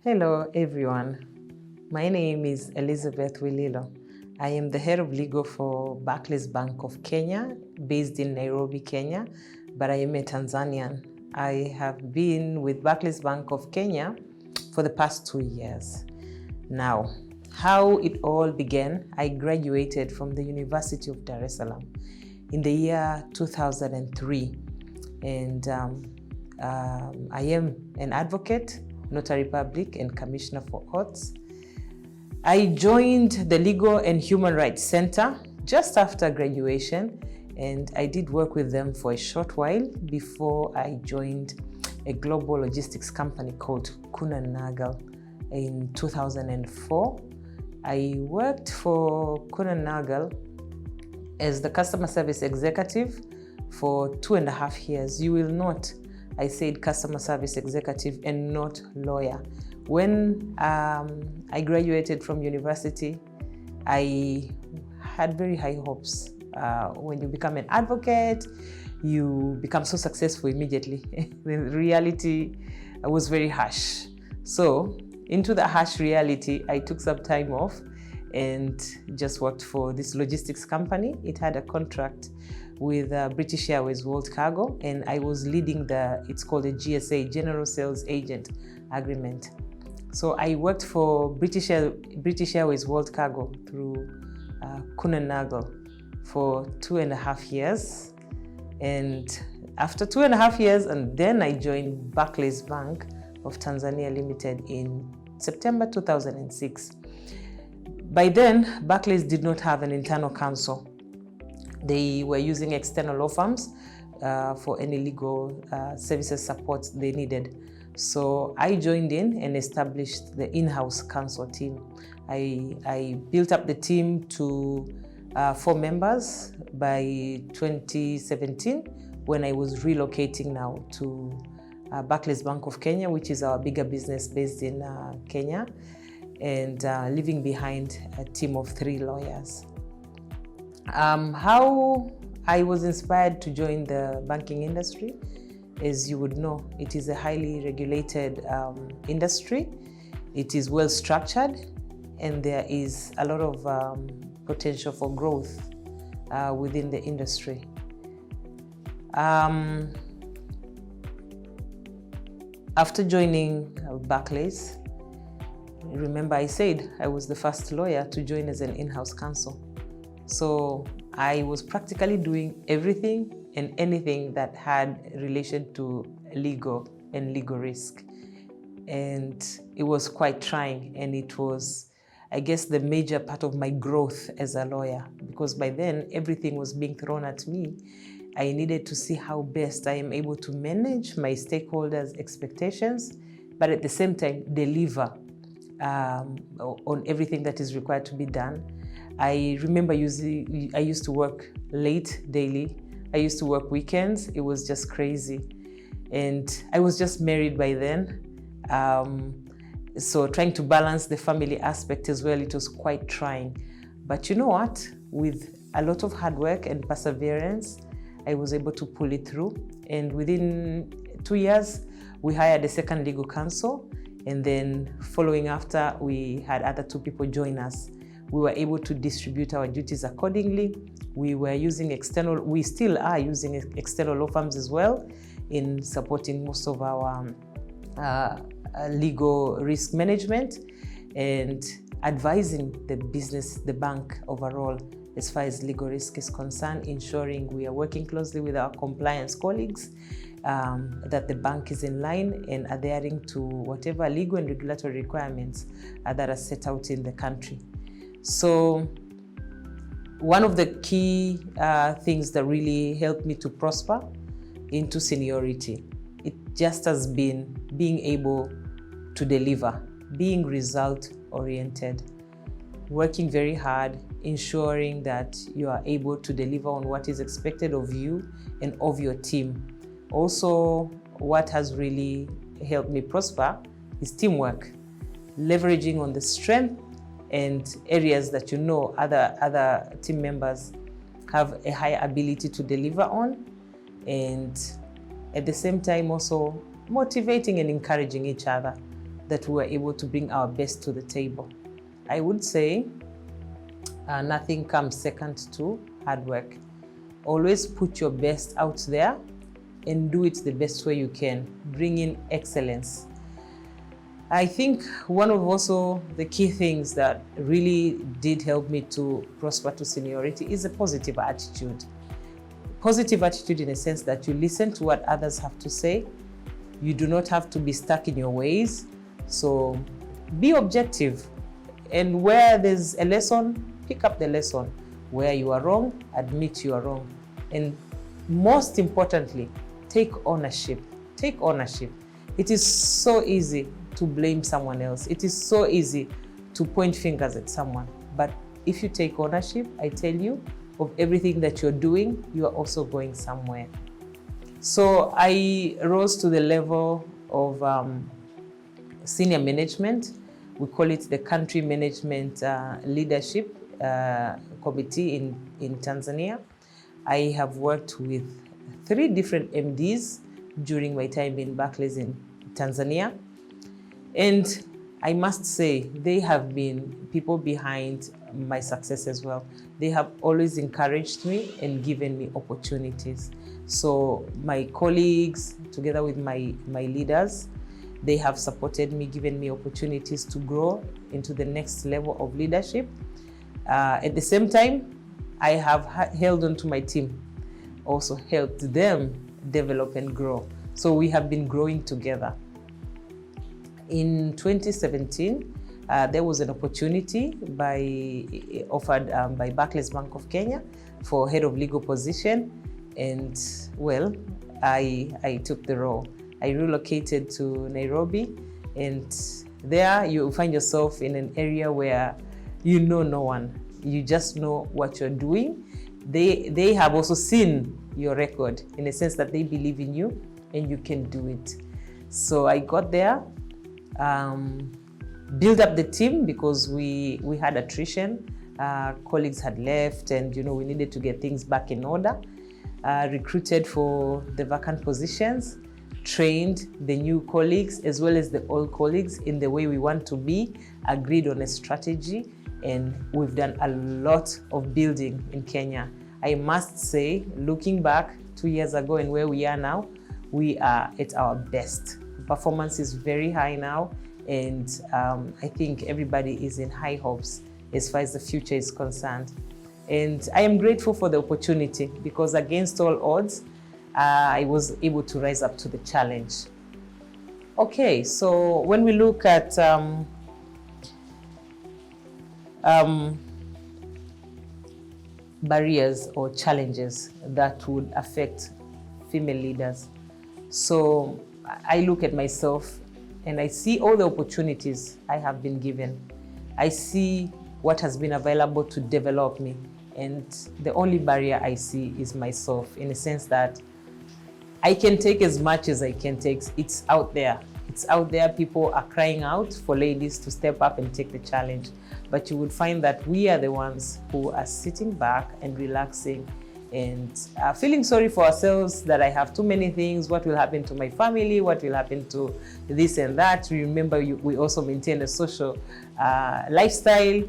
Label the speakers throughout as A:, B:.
A: Hello everyone, my name is Elizabeth Willilo. I am the head of legal for Bank of Kenya, based in Nairobi, Kenya, but I am a Tanzanian. I have been with Bank of Kenya for the past 2 years. Now, how it all began, I graduated from the University of Dar es Salaam in the year 2003, and I am an advocate, notary public, and commissioner for oaths. I joined the Legal and Human Rights Center just after graduation, and I did work with them for a short while before I joined a global logistics company called Nagel in 2004. I worked for Nagel as the customer service executive for 2.5 years. You will note I said customer service executive and not lawyer. When I graduated from university, I had very high hopes. When you become an advocate, you become so successful immediately. The reality was very harsh. So into the harsh reality, I took some time off and just worked for this logistics company. It had a contract with British Airways World Cargo, and I was leading it's called a GSA, General Sales Agent Agreement. So I worked for British Airways World Cargo through Nagel for 2.5 years. And after 2.5 years, and then I joined Barclays Bank of Tanzania Limited in September 2006. By then, Barclays did not have an internal counsel. They were using external law firms for any legal services support they needed. So I joined in and established the in-house counsel team. I built up the team to 4 members by 2017 when I was relocating now to Barclays Bank of Kenya, which is our bigger business based in Kenya, and leaving behind a team of 3 lawyers. How I was inspired to join the banking industry, as you would know, it is a highly regulated industry. It is well structured, and there is a lot of potential for growth within the industry. After joining Barclays, remember I said I was the first lawyer to join as an in-house counsel. So I was practically doing everything and anything that had relation to legal and legal risk. And it was quite trying, and it was, I guess, the major part of my growth as a lawyer, because by then everything was being thrown at me. I needed to see how best I am able to manage my stakeholders' expectations, but at the same time deliver on everything that is required to be done. I remember I used to work late daily. I used to work weekends. It was just crazy. And I was just married by then. So trying to balance the family aspect as well, it was quite trying. But you know what? With a lot of hard work and perseverance, I was able to pull it through. And within 2 years, we hired a second legal counsel. And then following after, we had other 2 people join us. We were able to distribute our duties accordingly. We were using we still are using external law firms as well in supporting most of our legal risk management and advising the bank overall as far as legal risk is concerned, ensuring we are working closely with our compliance colleagues, that the bank is in line and adhering to whatever legal and regulatory requirements that are set out in the country. So one of the key things that really helped me to prosper into seniority, it just has been being able to deliver, being result-oriented, working very hard, ensuring that you are able to deliver on what is expected of you and of your team. Also, what has really helped me prosper is teamwork, leveraging on the strength and areas that you know other team members have a high ability to deliver on, and at the same time also motivating and encouraging each other that we were able to bring our best to the table. I would say nothing comes second to hard work. Always put your best out there and do it the best way you can. Bring in excellence. I think one of also the key things that really did help me to prosper to seniority is a positive attitude. Positive attitude in a sense that you listen to what others have to say. You do not have to be stuck in your ways. So be objective. And where there's a lesson, pick up the lesson. Where you are wrong, admit you are wrong. And most importantly, take ownership. Take ownership. It is so easy to blame someone else. It is so easy to point fingers at someone. But if you take ownership, I tell you, of everything that you're doing, you are also going somewhere. So I rose to the level of senior management. We call it the Country Management Leadership Committee in Tanzania. I have worked with 3 different MDs during my time in Barclays in Tanzania. And I must say, they have been people behind my success as well. They have always encouraged me and given me opportunities. So my colleagues, together with my leaders, they have supported me, given me opportunities to grow into the next level of leadership. At the same time, I have held on to my team, also helped them develop and grow. So we have been growing together. In 2017, there was an opportunity offered by Barclays Bank of Kenya for head of legal position. And well, I took the role. I relocated to Nairobi, and there you find yourself in an area where you know no one. You just know what you're doing. They have also seen your record in a sense that they believe in you and you can do it. So I got there, build up the team because we had attrition. Colleagues had left, and we needed to get things back in order. Recruited for the vacant positions, trained the new colleagues as well as the old colleagues in the way we want to be, agreed on a strategy, and we've done a lot of building in Kenya. I must say, looking back 2 years ago and where we are now, we are at our best. Performance is very high now, and I think everybody is in high hopes as far as the future is concerned. And I am grateful for the opportunity because against all odds, I was able to rise up to the challenge. Okay, so when we look at barriers or challenges that would affect female leaders. So I look at myself and I see all the opportunities I have been given. I see what has been available to develop me. And the only barrier I see is myself, in a sense that I can take as much as I can take. It's out there. It's out there. People are crying out for ladies to step up and take the challenge. But you would find that we are the ones who are sitting back and relaxing and feeling sorry for ourselves that I have too many things. What will happen to my family? What will happen to this and that? Remember, we also maintain a social lifestyle,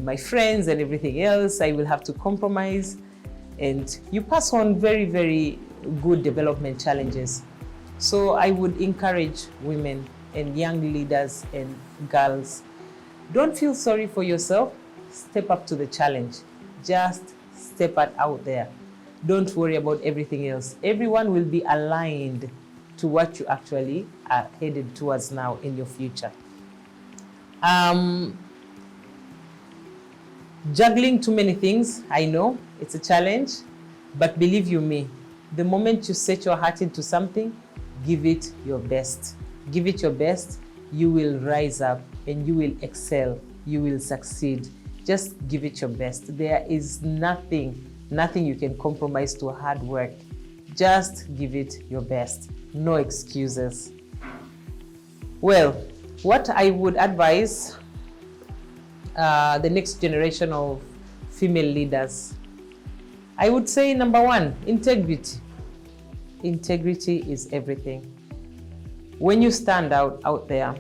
A: my friends and everything else. I will have to compromise. And you pass on very, very good development challenges. So I would encourage women and young leaders and girls, don't feel sorry for yourself. Step up to the challenge. Just step out there. Don't worry about everything else. Everyone will be aligned to what you actually are headed towards now in your future. Juggling too many things, I know it's a challenge, but believe you me, the moment you set your heart into something, give it your best. Give it your best, you will rise up and you will excel, you will succeed. Just give it your best. There is nothing you can compromise to hard work. Just give it your best. No excuses. Well, what I would advise the next generation of female leaders, I would say number 1, integrity. Integrity is everything. When you stand out there,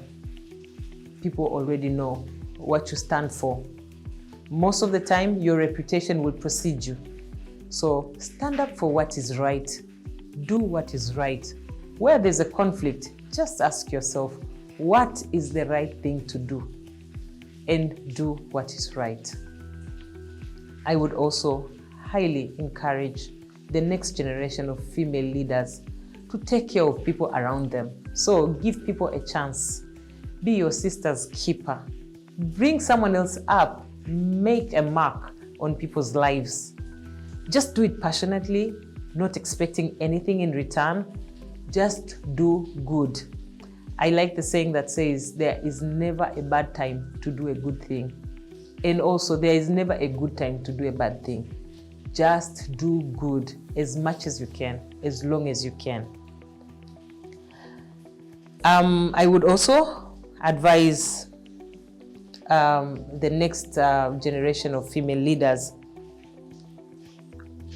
A: people already know what you stand for. Most of the time, your reputation will precede you. So stand up for what is right. Do what is right. Where there's a conflict, just ask yourself, what is the right thing to do? And do what is right. I would also highly encourage the next generation of female leaders to take care of people around them. So give people a chance. Be your sister's keeper. Bring someone else up. Make a mark on people's lives. Just do it passionately, not expecting anything in return. Just do good. I like the saying that says there is never a bad time to do a good thing. And also there is never a good time to do a bad thing. Just do good as much as you can, as long as you can. I would also advise the next generation of female leaders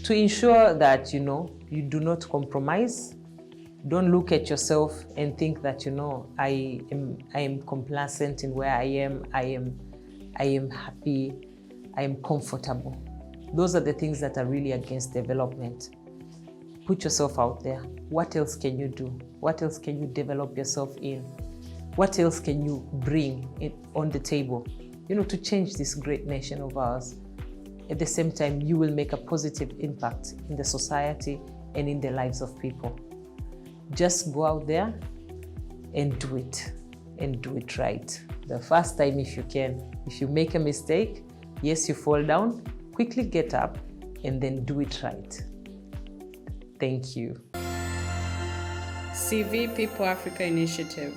A: to ensure that, you do not compromise. Don't look at yourself and think that, I am complacent in where I am happy, I am comfortable. Those are the things that are really against development. Put yourself out there. What else can you do? What else can you develop yourself in? What else can you bring on the table, to change this great nation of ours? At the same time, you will make a positive impact in the society and in the lives of people. Just go out there and do it right. The first time if you can. If you make a mistake, yes, you fall down, quickly get up and then do it right. Thank you.
B: CV People Africa Initiative.